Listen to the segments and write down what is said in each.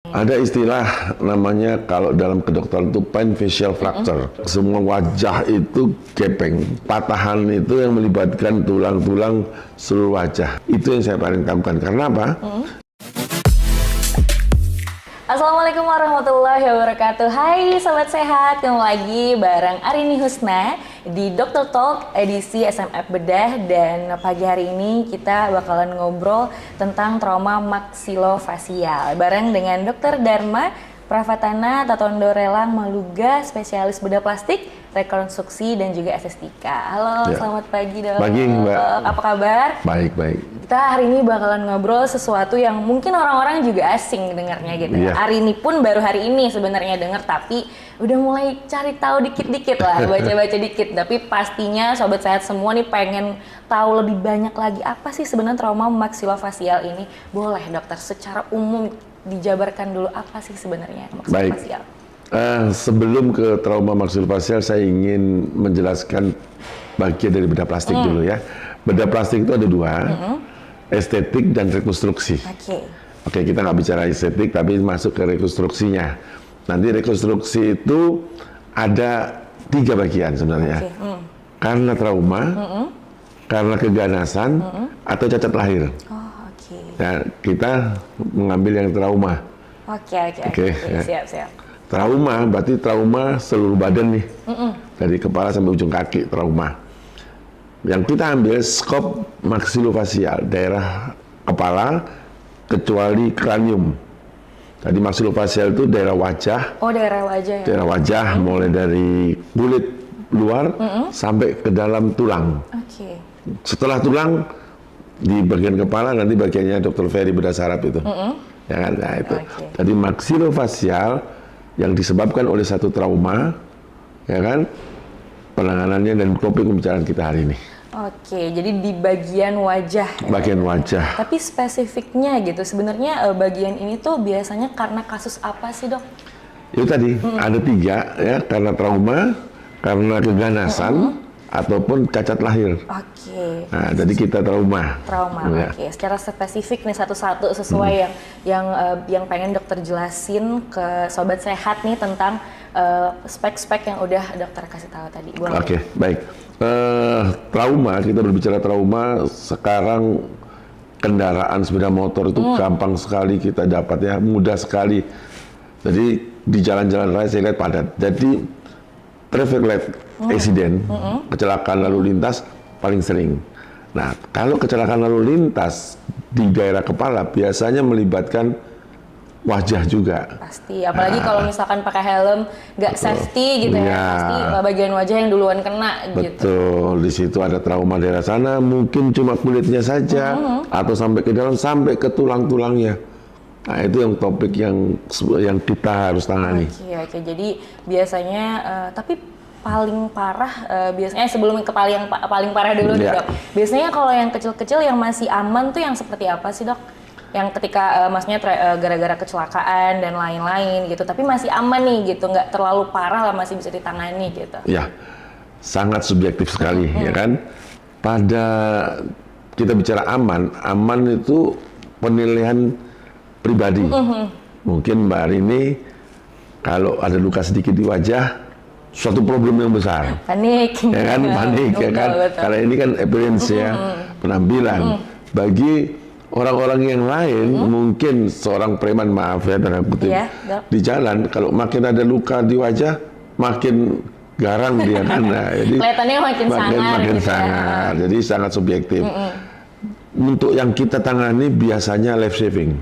Ada istilah namanya kalau dalam kedokteran itu pain facial fracture. Semua wajah itu gepeng. Patahan itu yang melibatkan tulang-tulang seluruh wajah. Itu yang saya paling takukan. Karena apa? Assalamualaikum warahmatullahi wabarakatuh. Hai Sobat Sehat, ketemu lagi bareng Arini Husna di Dokter Talk edisi SMF Bedah. Dan pagi hari ini kita bakalan ngobrol tentang trauma maksilofasial bareng dengan Dr. Dharma Pravatana Tatondo Relang Maluga, spesialis bedah plastik, rekonstruksi dan juga estetika. Halo, selamat pagi Dok. Pagi Mbak. Apa kabar? Baik, baik. Kita hari ini bakalan ngobrol sesuatu yang mungkin orang-orang juga asing dengarnya gitu. Iya. Hari ini pun baru hari ini sebenarnya denger, tapi udah mulai cari tahu dikit-dikit lah, baca-baca dikit. Tapi pastinya Sobat Sehat semua nih pengen tahu lebih banyak lagi apa sih sebenarnya trauma maksilofasial ini. Boleh dokter secara umum dijabarkan dulu apa sih sebenarnya maksilofasial? Sebelum ke trauma maksilofasial, saya ingin menjelaskan bagian dari bedah plastik dulu ya. Bedah plastik itu ada dua, estetik dan rekonstruksi. Oke, kita nggak bicara estetik, tapi masuk ke rekonstruksinya. Nanti rekonstruksi itu ada 3 bagian sebenarnya. Karena trauma, karena keganasan, atau cacat lahir. Nah, kita mengambil yang trauma. Oke, siap. Trauma berarti trauma seluruh badan nih, dari kepala sampai ujung kaki trauma. Yang kita ambil skop maksilofasial, daerah kepala kecuali kranium. Tadi maksilofasial itu daerah wajah. Oh, daerah wajah ya? Daerah wajah, mulai dari kulit luar sampai ke dalam tulang. Setelah tulang, di bagian kepala nanti bagiannya Dr. Ferry bedah saraf itu. Ya kan? Nah, itu. Jadi maksilofasial yang disebabkan oleh satu trauma, ya kan? Penanganannya dan topik pembicaraan kita hari ini. Oke, jadi di bagian wajah. Bagian wajah. Tapi spesifiknya gitu, sebenarnya bagian ini tuh biasanya karena kasus apa sih dok? Itu tadi ada 3 ya, karena trauma, karena keganasan, ataupun cacat lahir. Nah, jadi kita trauma. Ya. Secara spesifik nih satu-satu sesuai yang pengen dokter jelasin ke Sobat Sehat nih tentang spek-spek yang udah dokter kasih tahu tadi. Baik. Trauma, kita berbicara trauma, sekarang kendaraan sepeda motor itu gampang sekali kita dapat ya, mudah sekali. Jadi di jalan-jalan raya saya lihat padat. Jadi traffic light accident, kecelakaan lalu lintas paling sering. Nah, kalau kecelakaan lalu lintas di daerah kepala biasanya melibatkan wajah juga. Pasti, apalagi kalau misalkan pakai helm nggak safety gitu ya, pasti bagian wajah yang duluan kena gitu. Betul, di situ ada trauma daerah sana, mungkin cuma kulitnya saja, atau sampai ke dalam, sampai ke tulang-tulangnya. Nah, itu yang topik yang kita harus tangani. Oke. Jadi biasanya, tapi paling parah, biasanya sebelum ke paling parah dulu nih dok. Biasanya kalau yang kecil-kecil yang masih aman tuh yang seperti apa sih dok? Yang ketika maksudnya gara-gara kecelakaan dan lain-lain gitu, tapi masih aman nih gitu, nggak terlalu parah lah, masih bisa ditangani gitu. Ya, sangat subjektif sekali ya kan. Pada kita bicara aman itu penilaian pribadi. Mungkin Mbak Arini kalau ada luka sedikit di wajah, suatu problem yang besar. Panik. Ya kan, panik ya kan. Karena ini kan appearance ya, penampilan. Bagi orang-orang yang lain, mungkin seorang preman, maaf ya tanda kutip, di jalan kalau makin ada luka di wajah, makin garang dia kan. Nah, jadi kelihatannya makin sangar. Jadi sangat subjektif. Untuk yang kita tangani biasanya life saving.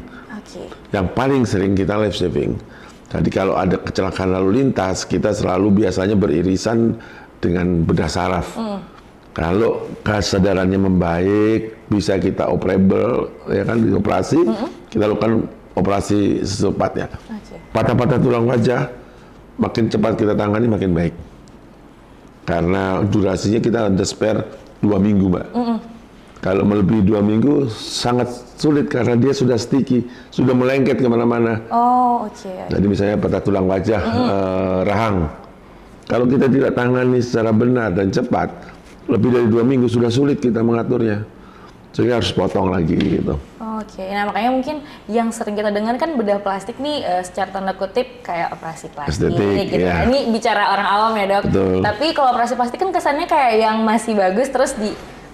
Yang paling sering kita life saving. Jadi kalau ada kecelakaan lalu lintas, kita selalu biasanya beririsan dengan bedah saraf. Kalau kesadarannya membaik, bisa kita operable, ya kan, dioperasi, kita lakukan operasi secepatnya. Patah-patah tulang wajah, makin cepat kita tangani, makin baik. Karena durasinya kita ada spare 2 minggu, Mbak. Kalau melebihi 2 minggu, sangat sulit karena dia sudah sticky, sudah melengket kemana-mana. Jadi misalnya patah tulang wajah, rahang. Kalau kita tidak tangani secara benar dan cepat, lebih dari 2 minggu sudah sulit kita mengaturnya. sehingga harus potong lagi gitu. Oke, nah makanya mungkin yang sering kita dengar kan bedah plastik nih secara tanda kutip kayak operasi plastik Estetik, gitu. ya. Ini bicara orang awam ya dok. Betul. Tapi kalau operasi plastik kan kesannya kayak yang masih bagus terus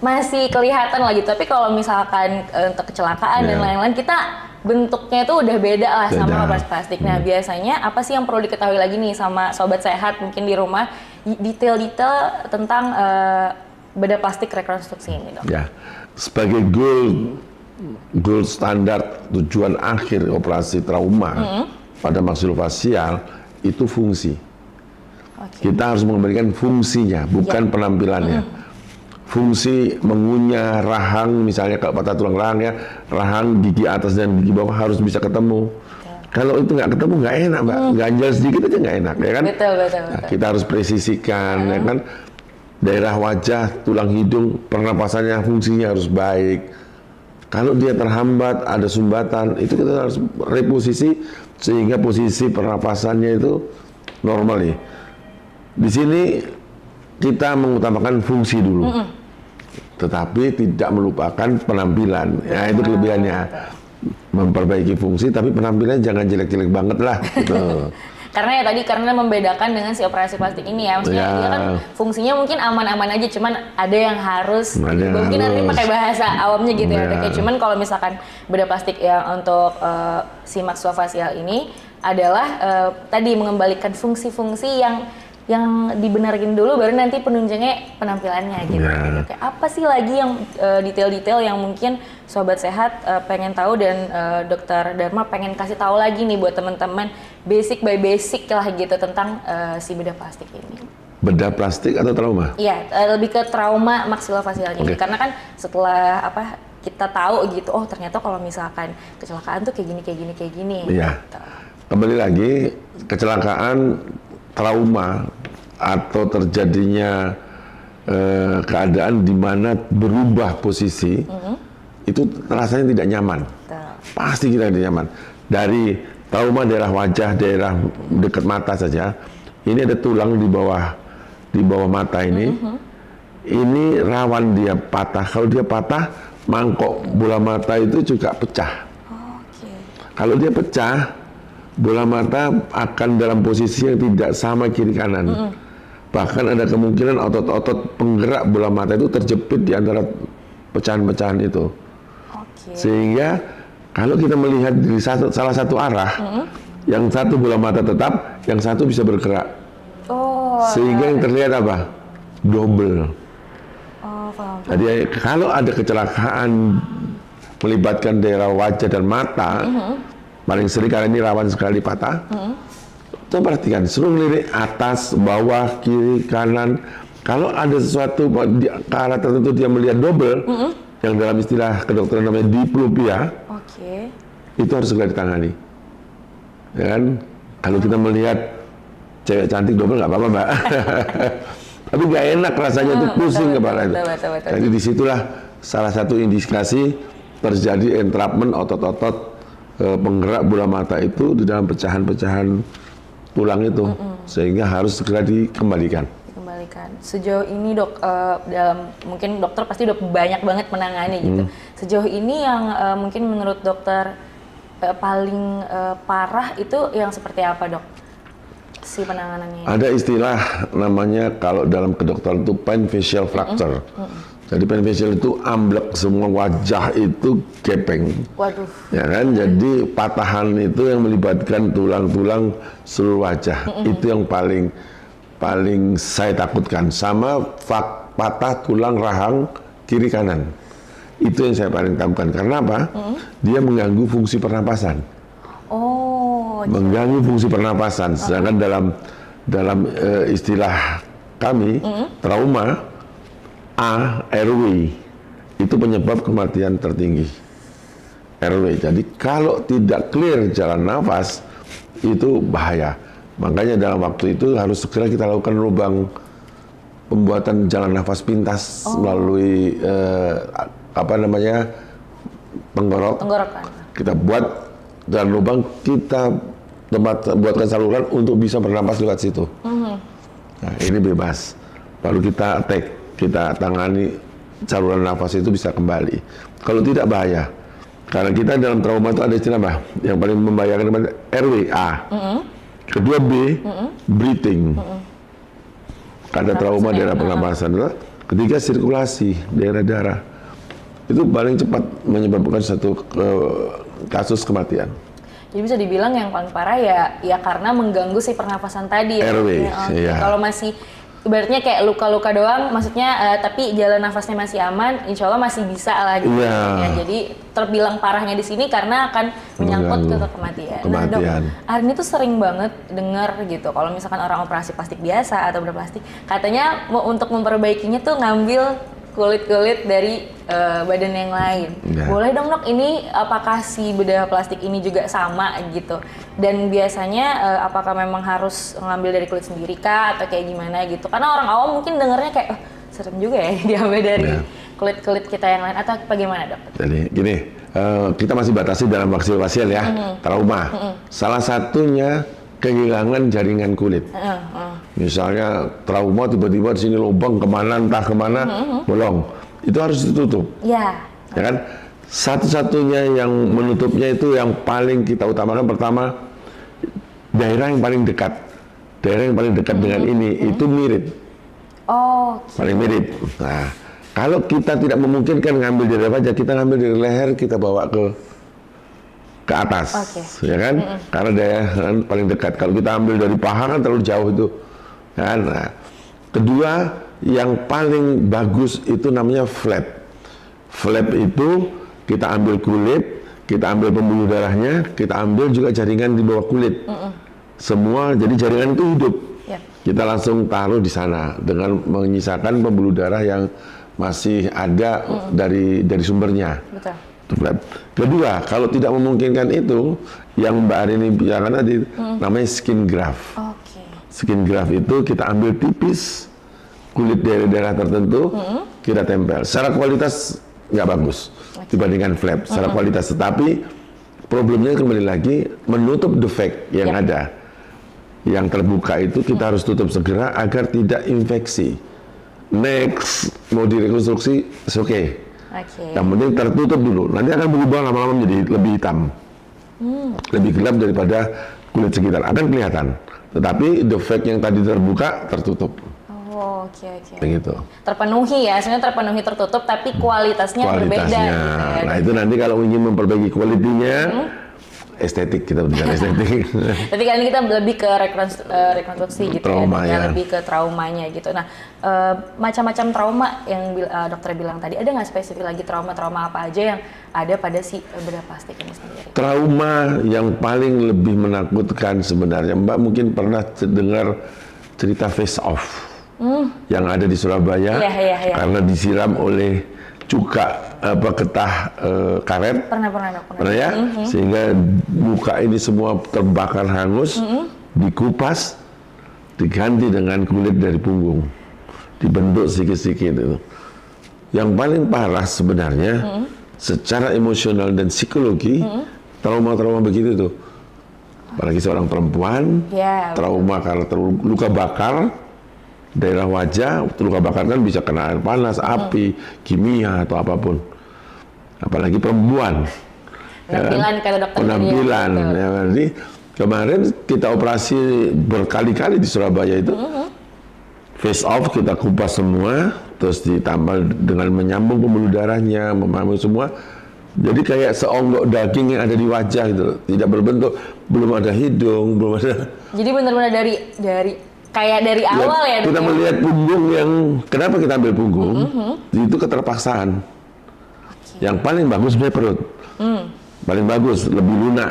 masih kelihatan lagi. Tapi kalau misalkan untuk kecelakaan dan lain-lain kita bentuknya itu udah beda lah sama operasi plastik. Nah biasanya apa sih yang perlu diketahui lagi nih sama sobat sehat mungkin di rumah detail-detail tentang bedah plastik rekonstruksi ini dok? Ya, sebagai gold standar tujuan akhir operasi trauma pada maksilofasial itu fungsi. Kita harus mengembalikan fungsinya, bukan penampilannya. Fungsi mengunyah rahang, misalnya kalau patah tulang rahang ya, rahang gigi atas dan gigi bawah harus bisa ketemu. Kalau itu nggak ketemu nggak enak mbak, ganjal sedikit aja nggak enak ya kan? Betul. Nah, kita harus presisikan ya kan. Daerah wajah, tulang hidung, pernapasannya fungsinya harus baik. Kalau dia terhambat, ada sumbatan, itu kita harus reposisi sehingga posisi pernapasannya itu normal nih. Di sini kita mengutamakan fungsi dulu, tetapi tidak melupakan penampilan. Ya itu kelebihannya, memperbaiki fungsi, tapi penampilannya jangan jelek-jelek banget lah. Gitu. Karena membedakan dengan si operasi plastik ini ya, maksudnya dia kan fungsinya mungkin aman-aman aja, cuman ada yang harus, mungkin hari ini pakai bahasa awamnya gitu ya, kayak cuman kalau misalkan bedah plastik yang untuk si maksilofasial ini adalah tadi mengembalikan fungsi-fungsi yang dibenerin dulu baru nanti penunjangnya penampilannya gitu. Kayak apa sih lagi yang detail-detail yang mungkin sobat sehat pengen tahu dan dokter Dharma pengen kasih tahu lagi nih buat teman-teman basic by basic lah gitu tentang si bedah plastik ini. Bedah plastik atau trauma? Iya, lebih ke trauma maksilofasialnya. Karena kan setelah kita tahu gitu, oh ternyata kalau misalkan kecelakaan tuh kayak gini. Iya. Gitu. Kembali lagi, kecelakaan trauma atau terjadinya keadaan di mana berubah posisi itu rasanya tidak nyaman. Pasti kita tidak nyaman. Dari trauma daerah wajah, daerah dekat mata saja, ini ada tulang di bawah mata ini. Ini rawan dia patah. Kalau dia patah, mangkok bola mata itu juga pecah. Kalau dia pecah, bola mata akan dalam posisi yang tidak sama kiri kanan. Bahkan ada kemungkinan otot-otot penggerak bola mata itu terjepit di antara pecahan-pecahan itu. Sehingga kalau kita melihat di salah satu arah, yang satu bola mata tetap, yang satu bisa bergerak. Sehingga yang terlihat apa? Double. Jadi kalau ada kecelakaan melibatkan daerah wajah dan mata, paling sering karena ini rawan sekali patah. Coba perhatikan, suruh melirik atas, bawah, kiri, kanan. Kalau ada sesuatu ke arah tertentu dia melihat double, yang dalam istilah kedokteran namanya diplopia, itu harus segera ditangani. Ya kan? Kalau kita melihat cewek cantik double nggak apa-apa mbak, tapi nggak enak rasanya itu pusing kepala itu. Jadi disitulah salah satu indikasi terjadi entrapment otot-otot penggerak bola mata itu di dalam pecahan-pecahan tulang itu, sehingga harus segera dikembalikan. Sejauh ini dok, mungkin dokter pasti udah banyak banget menangani gitu. Sejauh ini yang mungkin menurut dokter paling parah itu yang seperti apa dok? Si penanganannya? Ada istilah namanya kalau dalam kedokteran itu pain facial fracture. Jadi pain facial itu amblek semua wajah itu gepeng. Waduh. Ya kan, jadi patahan itu yang melibatkan tulang-tulang seluruh wajah. Itu yang paling saya takutkan. Sama patah tulang rahang kiri kanan. Itu yang saya paling takutkan. Karena apa? Dia mengganggu fungsi pernapasan. Mengganggu fungsi pernapasan. Sedangkan dalam istilah kami, trauma airway itu penyebab kematian tertinggi. Airway. Jadi kalau tidak clear jalan nafas itu bahaya. Makanya dalam waktu itu harus segera kita lakukan lubang pembuatan jalan nafas pintas melalui tenggorokan. Kita buat jalan lubang, kita buatkan saluran untuk bisa bernapas lewat situ. Nah, ini bebas. Lalu kita tangani saluran nafas itu bisa kembali. Kalau tidak bahaya. Karena kita dalam trauma itu ada istilah apa? Yang paling membahayakan RW A. Kedua B, breathing. Ada trauma daerah pernapasan. Ketiga sirkulasi daerah darah. Itu paling cepat menyebabkan satu kasus kematian. Jadi bisa dibilang yang paling parah ya karena mengganggu si pernafasan tadi ya. RW, iya. Kalau masih ibaratnya kayak luka-luka doang, maksudnya tapi jalan nafasnya masih aman, insya Allah masih bisa lah gitu. Ya, jadi terbilang parahnya di sini karena akan menyangkut ke kematian. Nah dok, Arini tuh sering banget dengar gitu, kalau misalkan orang operasi plastik biasa atau bedah plastik, katanya untuk memperbaikinya tuh ngambil kulit-kulit dari badan yang lain. Boleh dong dok, ini apakah si bedah plastik ini juga sama gitu? Dan biasanya apakah memang harus ngambil dari kulit sendiri kah atau kayak gimana gitu? Karena orang awam mungkin dengarnya kayak serem juga ya diambil dari kulit-kulit kita yang lain, atau bagaimana dok? Jadi gini, kita masih batasi dalam pasien ya, trauma. Salah satunya kehilangan jaringan kulit. Misalnya trauma tiba-tiba di sini lubang kemana entah kemana bolong, itu harus ditutup. Ya kan? Satu-satunya yang menutupnya itu yang paling kita utamakan pertama daerah yang paling dekat. Daerah yang paling dekat dengan ini itu mirip. Paling mirip. Nah, kalau kita tidak memungkinkan ngambil dari wajah, kita ngambil dari leher, kita bawa ke atas, ya kan? Karena daerah paling dekat. Kalau kita ambil dari paha kan terlalu jauh itu, kan? Nah, kedua yang paling bagus itu namanya flap. Flap itu kita ambil kulit, kita ambil pembuluh darahnya, kita ambil juga jaringan di bawah kulit. Semua, jadi jaringan itu hidup. Kita langsung taruh di sana dengan menyisakan pembuluh darah yang masih ada dari sumbernya. Betul. Kedua, kalau tidak memungkinkan itu, yang Mbak Arini bicarakan tadi, namanya skin graft. Skin graft itu kita ambil tipis kulit dari daerah tertentu, kita tempel. Secara kualitas nggak bagus dibandingkan flap, secara kualitas. Tetapi problemnya kembali lagi menutup defek yang ada, yang terbuka itu kita harus tutup segera agar tidak infeksi. Next mau direkonstruksi, oke. Yang penting tertutup dulu, nanti akan berubah lama-lama menjadi lebih hitam, lebih gelap daripada kulit sekitar, akan kelihatan. Tetapi defek yang tadi terbuka tertutup. Begitu. Terpenuhi ya, sebenarnya terpenuhi tertutup, tapi kualitasnya berbeda. Gitu ya. Nah itu nanti kalau ingin memperbaiki kualitinya, estetik, kita bicara estetik. Tapi kali ini kita lebih ke rekonstruksi gitu trauma, ya, lebih ke traumanya gitu. Nah, macam-macam trauma yang dokter bilang tadi, ada nggak spesifik lagi trauma-trauma apa aja yang ada pada si bedah plastik ini sendiri? Trauma yang paling lebih menakutkan sebenarnya, Mbak mungkin pernah dengar cerita face off yang ada di Surabaya, karena disiram oleh cuka getah karet. Pernah ya? Sehingga muka ini semua terbakar hangus, dikupas, diganti dengan kulit dari punggung, dibentuk sedikit-sedikit itu. Yang paling parah sebenarnya secara emosional dan psikologi, trauma-trauma begitu tuh. Apalagi seorang perempuan, trauma karena luka bakar daerah wajah, luka bakar kan bisa kena air panas, api, kimia atau apapun. Apalagi perempuan. Penampilan, kata dokter. Penampilan. Ya, jadi kemarin kita operasi berkali-kali di Surabaya itu. Face off kita kupas semua, terus ditambal dengan menyambung pembuluh darahnya, memahami semua. Jadi kayak seonggok daging yang ada di wajah gitu, tidak berbentuk, belum ada hidung, belum ada. Jadi benar-benar dari kayak dari awal ya. Kita melihat punggung yang, kenapa kita ambil punggung? Itu keterpaksaan. Yang paling bagus sebenarnya perut. Paling bagus, lebih lunak.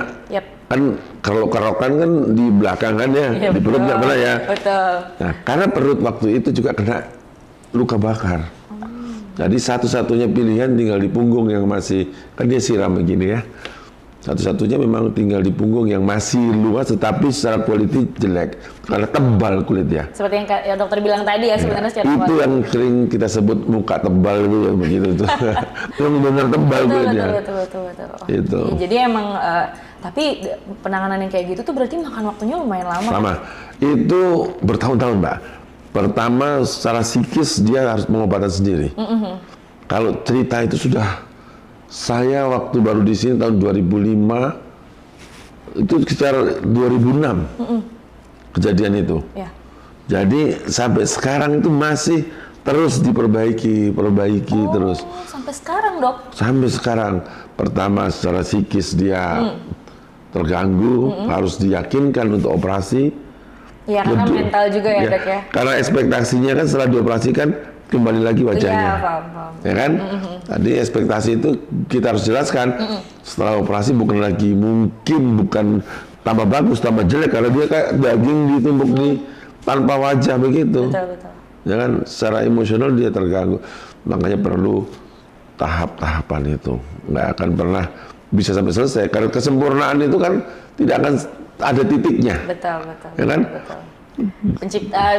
Kan kalau kerokan kan di belakang kan ya, di perut nggak pernah ya. Nah, karena perut waktu itu juga kena luka bakar. Jadi satu-satunya pilihan tinggal di punggung yang masih, kan dia siram begini ya. Satu-satunya memang tinggal di punggung yang masih luas, tetapi secara kualitas jelek karena tebal kulitnya. Seperti yang dokter bilang tadi ya, sebenarnya secara kualitas. Itu yang sering kita sebut muka tebal itu ya, begitu tuh. Yang benar tebal kulitnya. Betul. Itu. Jadi emang, tapi penanganan yang kayak gitu tuh berarti makan waktunya lumayan lama. Lama. Itu bertahun-tahun, Mbak. Pertama secara psikis dia harus pengobatan sendiri. Kalau cerita itu sudah Saya waktu baru di sini tahun 2005, itu sekitar 2006 kejadian itu. Ya. Jadi sampai sekarang itu masih terus diperbaiki terus. Sampai sekarang, Dok? Sampai sekarang. Pertama secara psikis dia terganggu, harus diyakinkan untuk operasi. Ya, karena mental juga ya, Dok ya. Karena ekspektasinya kan setelah dioperasikan kembali lagi wajahnya. Iya, paham. Ya kan? Tadi ekspektasi itu kita harus jelaskan. Setelah operasi bukan tambah bagus, tambah jelek, karena dia kayak daging ditumbuk di tanpa wajah begitu. Betul. Ya kan? Secara emosional dia terganggu. Makanya perlu tahap-tahapan itu. Nggak akan pernah bisa sampai selesai. Karena kesempurnaan itu kan tidak akan ada titiknya. Betul. Ya kan? Betul.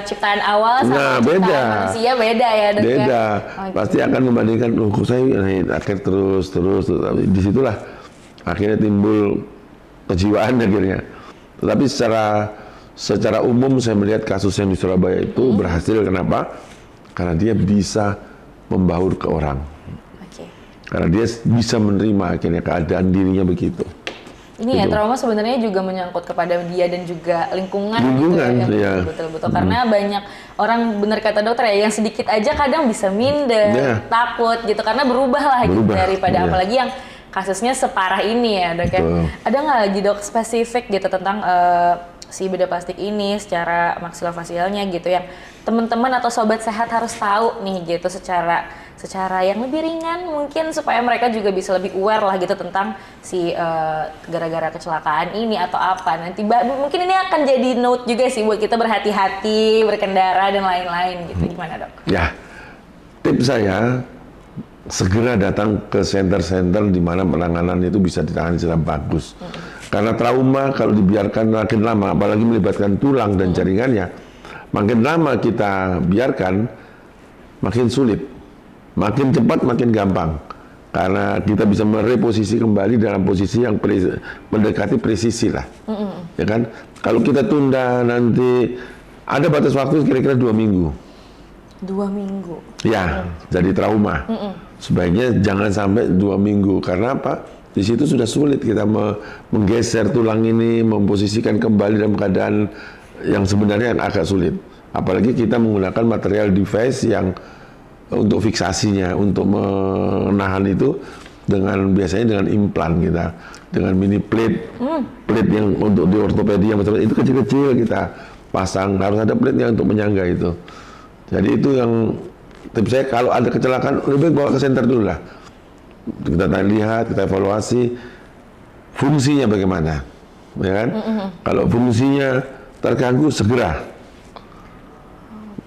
Ciptaan awal sama beda. manusia beda ya, Dok. Beda. Ya? Pasti akan membandingkan, kok saya akhir terus. Disitulah akhirnya timbul kejiwaan akhirnya. Tetapi secara umum saya melihat kasus yang di Surabaya itu berhasil. Kenapa? Karena dia bisa membaur ke orang. Karena dia bisa menerima akhirnya keadaan dirinya begitu. Ini ya, trauma sebenarnya juga menyangkut kepada dia dan juga lingkungan gitu ya. Betul. Karena banyak orang, benar kata dokter ya, yang sedikit aja kadang bisa minder, takut gitu, karena berubah lah gitu daripada apalagi yang kasusnya separah ini ya, Dok ya. Ada nggak lagi, Dok, spesifik gitu tentang si bedah plastik ini secara maksilofasialnya gitu, yang teman-teman atau sobat sehat harus tahu nih gitu secara yang lebih ringan mungkin, supaya mereka juga bisa lebih aware lah gitu tentang si gara-gara kecelakaan ini atau apa nanti. Mungkin ini akan jadi note juga sih buat kita berhati-hati berkendara dan lain-lain gitu. Gimana, Dok? Ya, tips saya segera datang ke center-center di mana penanganan itu bisa ditangani secara bagus. Karena trauma kalau dibiarkan makin lama, apalagi melibatkan tulang dan jaringannya, makin lama kita biarkan, makin sulit. Makin cepat, makin gampang. Karena kita bisa mereposisi kembali dalam posisi yang mendekati presisi lah. Ya kan? Kalau kita tunda nanti, ada batas waktu kira-kira 2 minggu. 2 minggu? Ya, jadi trauma. Sebaiknya jangan sampai 2 minggu. Karena apa? Di situ sudah sulit kita menggeser tulang ini, memposisikan kembali dalam keadaan yang sebenarnya agak sulit. Apalagi kita menggunakan material device yang untuk fiksasinya, untuk menahan itu biasanya dengan implan kita, dengan mini plate, plate yang untuk di ortopedi yang betul itu kecil-kecil kita pasang, harus ada plate-nya untuk menyangga itu. Jadi itu yang tips saya, kalau ada kecelakaan lebih bawa ke center dulu lah. Kita lihat, kita evaluasi fungsinya bagaimana, ya kan? Kalau fungsinya terganggu segera.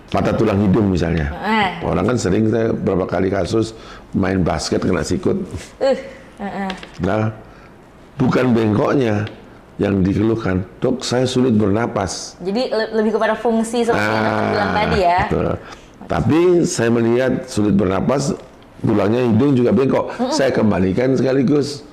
Patah tulang hidung misalnya. Orang kan sering, saya berapa kali kasus main basket kena sikut. Nah, bukan bengkoknya yang dikeluhkan, Dok, saya sulit bernapas. Jadi lebih kepada fungsi seperti yang aku bilang tadi ya. Betul. Tapi saya melihat sulit bernapas, tulangnya hidung juga bengkok. Saya kembalikan sekaligus.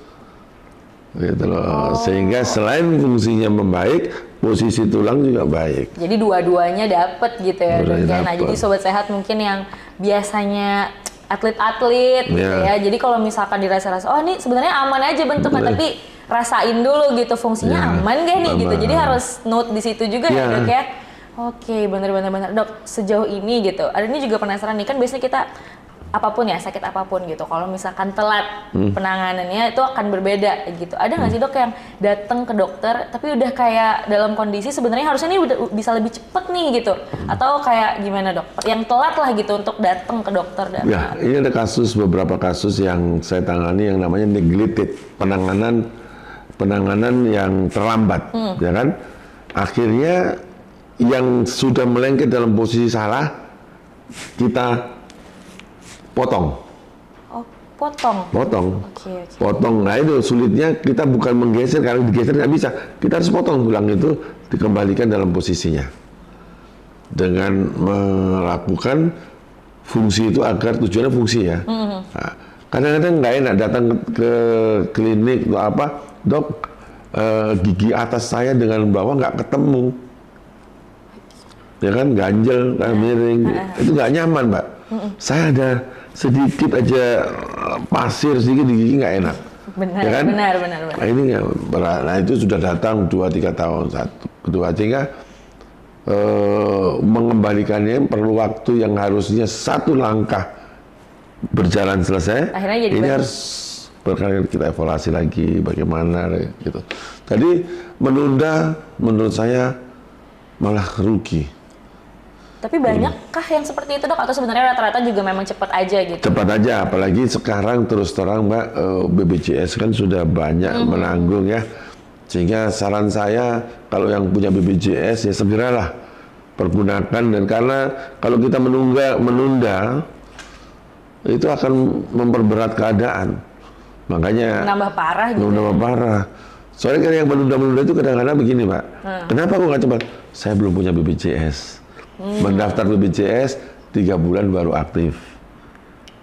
Gitu loh. Sehingga selain fungsinya membaik, posisi tulang juga baik. Jadi dua-duanya dapet gitu ya, Dok. Nah, jadi sobat sehat mungkin yang biasanya atlet-atlet gitu ya. Jadi kalau misalkan dirasa-rasa, oh ini sebenarnya aman aja bentuknya, tapi rasain dulu gitu fungsinya aman gak nih gitu. Jadi harus note di situ juga ya, Dok ya. Oke, bener-bener Dok. Sejauh ini gitu, ada ini juga penasaran nih, kan biasanya kita apapun ya, sakit apapun gitu, kalau misalkan telat penanganannya itu akan berbeda gitu. Ada nggak sih, Dok, yang datang ke dokter tapi udah kayak dalam kondisi sebenarnya harusnya ini udah bisa lebih cepet nih gitu, atau kayak gimana, Dok, yang telat lah gitu untuk datang ke dokter? Ya, ini ada beberapa kasus yang saya tangani yang namanya neglected, penanganan yang terlambat, ya kan? Akhirnya yang sudah melengket dalam posisi salah kita potong. Potong. Potong. Nah itu sulitnya, kita bukan menggeser, karena digeser nggak bisa. Kita harus potong tulang itu, dikembalikan dalam posisinya. Dengan melakukan fungsi itu agar tujuannya fungsi ya. Nah, kadang-kadang nggak enak datang ke klinik atau apa, Dok, gigi atas saya dengan bawah nggak ketemu. Ya kan, ganjel, miring. Itu nggak nyaman, Mbak. Saya ada sedikit aja pasir sedikit di gigi nggak enak. Benar, Ya kan? benar. Nah, ini nggak berat. Nah itu sudah datang 2-3 tahun satu, kedua sehingga mengembalikannya perlu waktu yang harusnya satu langkah berjalan selesai. Akhirnya jadi ini bagus. harus berkali kita evaluasi lagi bagaimana gitu. Jadi menunda menurut saya malah rugi. Tapi banyakkah yang seperti itu dok? Atau sebenarnya rata-rata juga memang cepat aja gitu? Cepat aja, apalagi sekarang terus terang Mbak, BPJS kan sudah banyak menanggung ya. Sehingga saran saya kalau yang punya BPJS ya segeralah pergunakan, dan karena kalau kita menunda itu akan memperberat keadaan. Makanya Nambah parah gitu. nambah parah. Soalnya kan yang menunda-menunda itu kadang-kadang begini Mbak. Kenapa kok nggak cepat? Saya belum punya BPJS. Mendaftar BPJS 3 bulan baru aktif.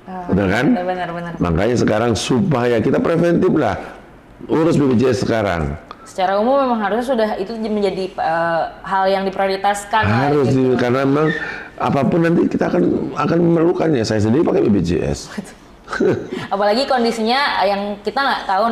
Benar kan? Benar. Makanya sekarang supaya kita preventif lah, urus BPJS sekarang. Secara umum memang harusnya sudah itu menjadi hal yang diprioritaskan. Harus gitu. karena memang apapun nanti kita akan memerlukannya. Saya sendiri pakai BPJS. Apalagi kondisinya yang kita nggak tahu,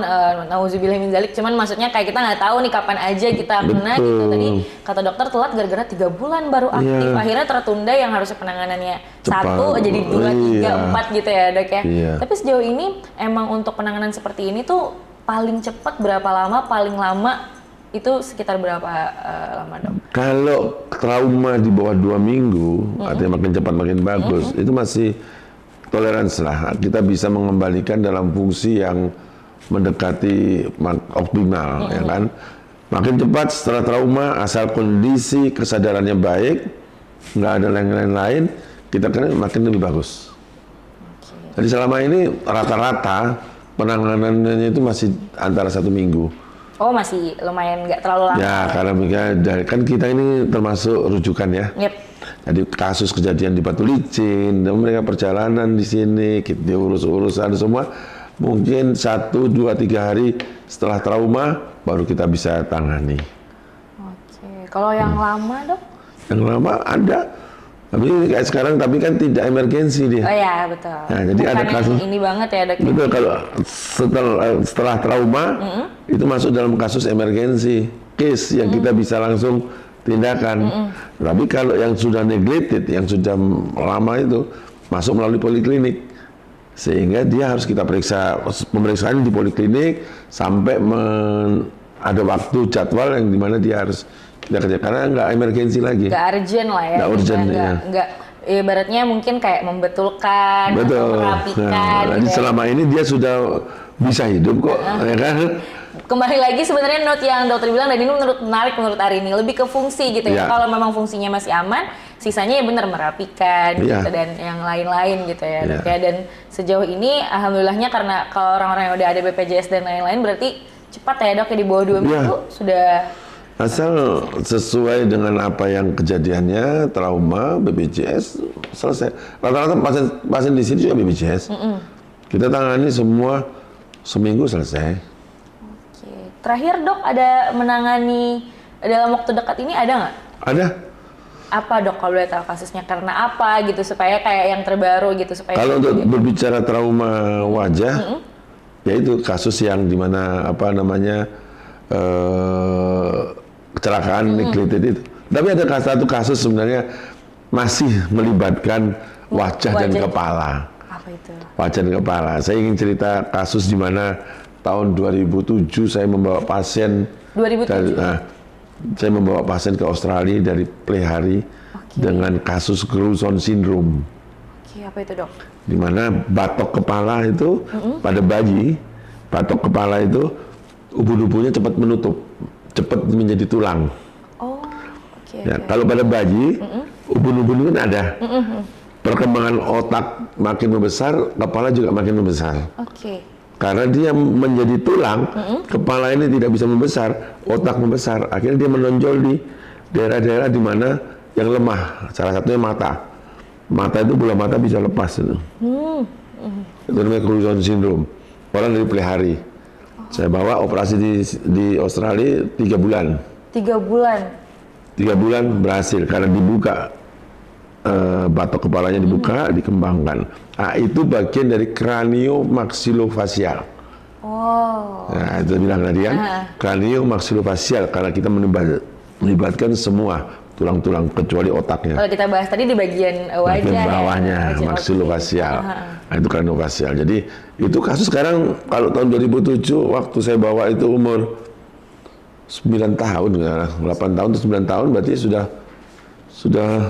nauzubillah min dzalik, cuman maksudnya kayak kita nggak tahu nih kapan aja kita kena gitu. Tadi kata dokter telat gara-gara 3 bulan baru aktif, akhirnya tertunda yang harusnya penanganannya Cepat. 1 jadi 2, 3, 4 gitu ya dok ya. Iya. Tapi sejauh ini emang untuk penanganan seperti ini tuh paling cepat berapa lama, paling lama itu sekitar berapa lama dok? Kalau trauma di bawah 2 minggu, artinya makin cepat makin bagus, itu masih toleransi lah. Kita bisa mengembalikan dalam fungsi yang mendekati optimal, ya kan? Makin cepat setelah trauma, asal kondisi kesadarannya baik, nggak ada lain-lain, kita kan makin lebih bagus. Jadi selama ini rata-rata penanganannya itu masih antara 1 minggu. Oh masih lumayan nggak terlalu lama. Ya, karena kan kita ini termasuk rujukan ya. Yep. Jadi kasus kejadian di Batu Licin, dan mereka perjalanan di sini, kita diurus-urus ada semua. Mungkin 1, 2, 3 hari setelah trauma baru kita bisa tangani. Oke. Kalau yang lama dok? Yang lama ada, tapi kayak sekarang tapi kan tidak emergensi dia. Oh ya betul. Nah, jadi bukan ada yang kasus ini banget ya dok. Betul, kalau setelah trauma itu masuk dalam kasus emergensi, case yang kita bisa langsung tindakan. Tapi kalau yang sudah neglected, yang sudah lama itu masuk melalui poliklinik, sehingga dia harus kita periksa, pemeriksaan di poliklinik sampai ada waktu jadwal yang dimana dia harus kita kerja, karena nggak emergensi lagi. Nggak urgent lah ya. Nggak urgent, ya. Nggak, ibaratnya mungkin kayak membetulkan, atau merapikan. Jadi gitu ya. selama ini dia sudah bisa hidup kok, ya kan? Kembali lagi sebenarnya note yang dokter bilang, dan ini menarik menurut Arini, lebih ke fungsi gitu ya. Ya. Kalau memang fungsinya masih aman, sisanya ya benar merapikan Ya. gitu, dan yang lain-lain gitu ya, Ya. dok ya. Dan sejauh ini alhamdulillahnya, karena kalau orang-orang yang udah ada BPJS dan lain-lain berarti cepat ya dok ya, di bawah 2 minggu sudah. Asal sesuai dengan apa yang kejadiannya, trauma, BPJS selesai. Rata-rata pasien di sini juga BPJS. Kita tangani semua seminggu selesai. Oke. Terakhir dok, ada menangani dalam waktu dekat ini ada nggak? Ada. Apa dok kalau boleh tahu kasusnya, karena apa gitu, supaya kayak yang terbaru gitu, supaya Kalau untuk berbicara trauma wajah, yaitu kasus yang dimana apa namanya kecelakaan neglected itu. Tapi ada satu kasus sebenarnya masih melibatkan wajah dan kepala. Apa itu? Wajah dan kepala. Saya ingin cerita kasus di mana tahun 2007 saya membawa pasien 2007? saya membawa pasien ke Australia dari pelihari dengan kasus Grosson syndrome. Oke, apa itu dok? Di mana batok kepala itu pada bayi, batok kepala itu ubun-ubunnya cepat menutup, cepat menjadi tulang. Oh, oke. Ya, kalau pada bayi, ubun-ubun kan ada. Perkembangan otak makin membesar, kepala juga makin membesar. Oke. Karena dia menjadi tulang, kepala ini tidak bisa membesar, otak membesar. Akhirnya dia menonjol di daerah-daerah di mana yang lemah. Salah satunya mata. Mata itu, bola mata bisa lepas itu. Itu namanya Grosson syndrome. Orang dari pelihari. Saya bawa operasi di Australia 3 bulan. 3 bulan. 3 bulan berhasil karena dibuka, batok kepalanya dibuka, dikembangkan. Nah, itu bagian dari kraniomaksilofacial. Oh. Nah, itu bilang tadi kan, kraniomaksilofacial karena kita melibatkan semua tulang-tulang kecuali otaknya. Kalau kita bahas tadi di bagian wajah, bagian bawahnya, ya, maksilofacial. Nah, itu kraniofacial. Jadi itu kasus sekarang kalau tahun 2007 waktu saya bawa itu umur 9 tahun, 8 tahun atau 9 tahun berarti sudah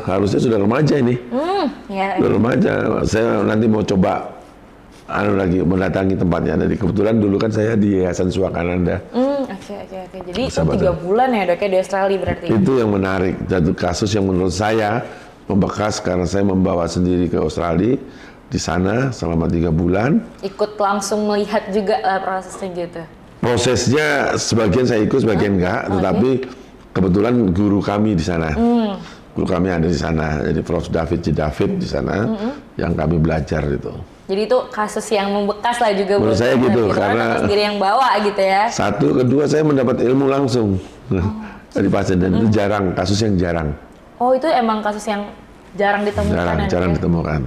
harusnya sudah remaja ini. Ya. Sudah remaja. Saya nanti mau coba lagi mendatangi tempatnya. Jadi kebetulan dulu kan saya di Yayasan Swakananda. Oke. Jadi 3 bulan ya dok ya di Australia berarti. Itu yang menarik. Satu kasus yang menurut saya membekas karena saya membawa sendiri ke Australia. Di sana selama 3 bulan. Ikut langsung melihat juga prosesnya gitu. Prosesnya sebagian saya ikut, sebagian enggak. Tetapi kebetulan guru kami di sana. Guru kami ada di sana. Jadi Prof. David J. David di sana yang kami belajar itu. Jadi itu kasus yang membekas lah juga menurut saya gitu, karena sendiri yang bawa gitu ya. Satu, kedua saya mendapat ilmu langsung dari pasien dan itu jarang, kasus yang jarang. Oh, itu emang kasus yang jarang ditemukan. Jarang ditemukan.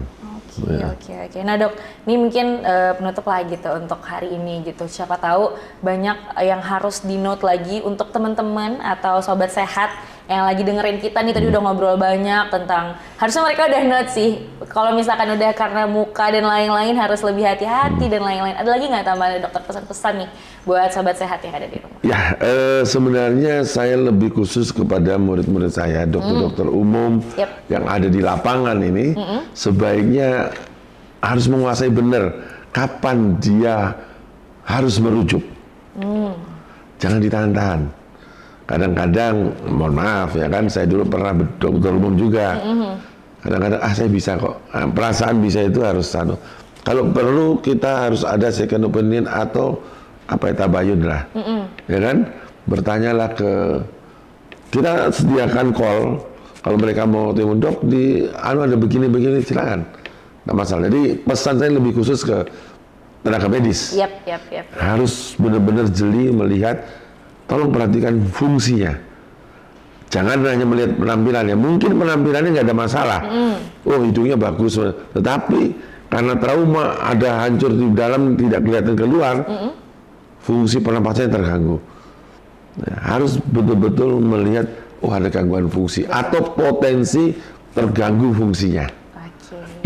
Oke. Nah dok, ini mungkin penutup lah gitu untuk hari ini gitu. Siapa tahu banyak yang harus di note lagi untuk teman-teman atau sobat sehat yang lagi dengerin kita nih. Tadi udah ngobrol banyak tentang, harusnya mereka udah note sih. Kalau misalkan udah karena muka dan lain-lain harus lebih hati-hati dan lain-lain. Ada lagi nggak tambah dokter pesan-pesan nih buat sobat sehat yang ada di rumah? Ya, sebenarnya saya lebih khusus kepada murid-murid saya, dokter-dokter umum yang ada di lapangan ini, sebaiknya harus menguasai benar kapan dia harus merujuk. Jangan ditahan-tahan. Kadang-kadang, mohon maaf ya kan, saya dulu pernah dokter umum juga. Kadang-kadang, saya bisa kok. Perasaan bisa itu harus satu. Kalau perlu kita harus ada second opinion atau tabayun lah, ya kan? Bertanyalah kita sediakan call kalau mereka mau timun dok ada begini silakan, nggak masalah. Jadi pesan saya lebih khusus ke tenaga medis. Yap. Harus benar-benar jeli melihat, tolong perhatikan fungsinya. Jangan hanya melihat penampilannya. Mungkin penampilannya nggak ada masalah. Oh, hidungnya bagus, tetapi karena trauma ada hancur di dalam tidak kelihatan keluar. Fungsi pernapasannya terganggu. Nah, harus betul-betul melihat, ada gangguan fungsi atau potensi terganggu fungsinya.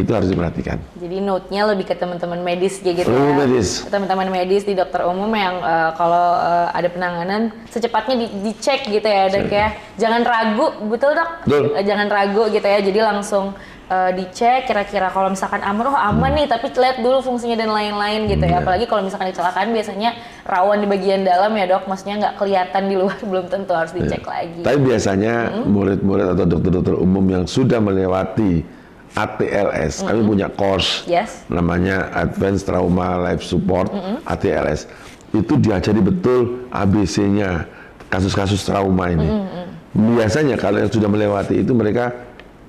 Itu harus diperhatikan. Jadi note-nya lebih ke teman-teman medis gitu medis. Teman-teman medis di dokter umum yang kalau ada penanganan secepatnya dicek gitu ya dok ya. Jangan ragu, betul dok? Jangan ragu gitu ya. Jadi langsung dicek kira-kira kalau misalkan aman nih, tapi lihat dulu fungsinya dan lain-lain gitu ya. Apalagi kalau misalkan kecelakaan biasanya rawan di bagian dalam ya dok, maksudnya nggak kelihatan di luar, belum tentu, harus dicek lagi. Tapi biasanya murid-murid atau dokter-dokter umum yang sudah melewati ATLS, kami punya course namanya Advanced Trauma Life Support, ATLS. Itu diajari betul ABC-nya kasus-kasus trauma ini. Biasanya kalau yang sudah melewati itu mereka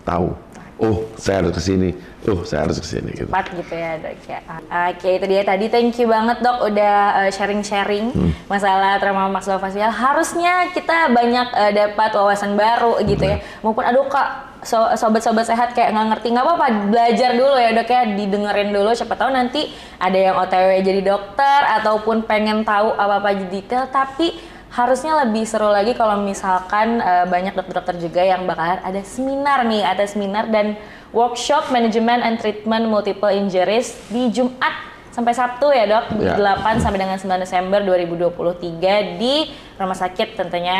tahu, saya harus kesini, saya harus kesini gitu. Cepat gitu ya dok ya. Oke, itu dia tadi. Thank you banget dok udah sharing-sharing masalah trauma maksilofacial. Harusnya kita banyak dapat wawasan baru gitu ya. Maupun kak, sobat-sobat sehat kayak nggak ngerti, nggak apa-apa, belajar dulu ya dok ya, didengerin dulu, siapa tahu nanti ada yang OTW jadi dokter ataupun pengen tahu apa-apa detail. Tapi harusnya lebih seru lagi kalau misalkan banyak dokter-dokter juga yang bakalan ada seminar dan workshop Management and Treatment Multiple Injuries di Jumat sampai Sabtu ya dok, 8 sampai dengan 9 Desember 2023 di Rumah Sakit tentunya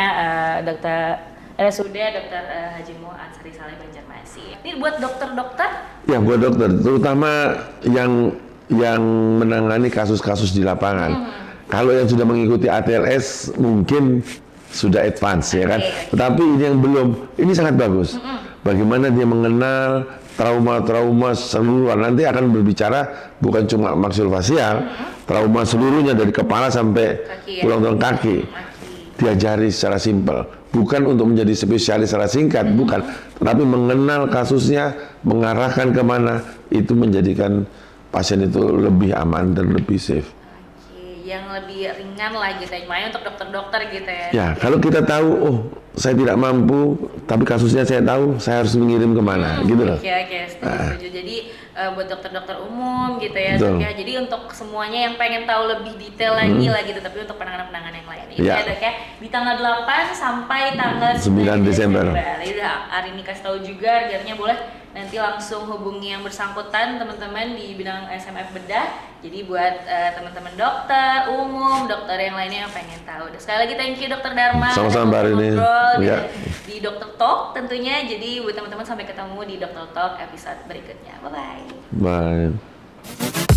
RSUD Dr. Haji Mo Ansari Saleh Banjarmasin. Ini buat dokter-dokter? Ya, buat dokter, terutama yang menangani kasus-kasus di lapangan. Kalau yang sudah mengikuti ATLS mungkin sudah advance ya kan. Tetapi ini yang belum, ini sangat bagus. Bagaimana dia mengenal trauma-trauma seluruh, nanti akan berbicara bukan cuma maksilofacial, trauma seluruhnya dari kepala sampai tulang-tulang kaki. Diajari secara simpel, bukan untuk menjadi spesialis secara singkat, bukan, tetapi mengenal kasusnya, mengarahkan kemana, itu menjadikan pasien itu lebih aman dan lebih safe. Yang lebih ringan lah gitu ya, makanya untuk dokter-dokter gitu ya. Ya, kalau kita tahu, saya tidak mampu, tapi kasusnya saya tahu, saya harus mengirim kemana, gitu loh. Oke, setuju. Jadi buat dokter-dokter umum gitu ya, Dok ya. Jadi untuk semuanya yang pengen tahu lebih detail lagi lah gitu, tapi untuk penanganan-penanganan yang lain. Ini ya, Dok ya, di tanggal 8 sampai tanggal 9 Desember. Udah, hari ini kasih tahu juga, harganya boleh nanti langsung hubungi yang bersangkutan teman-teman di bidang SMF bedah. Jadi buat teman-teman dokter umum, dokter yang lainnya yang pengen tahu. Sekali lagi thank you Dokter Dharma. Sama-sama Mbak Arini. Ya. Di Dokter Talk tentunya. Jadi buat teman-teman sampai ketemu di Dokter Talk episode berikutnya. Bye-bye. Bye.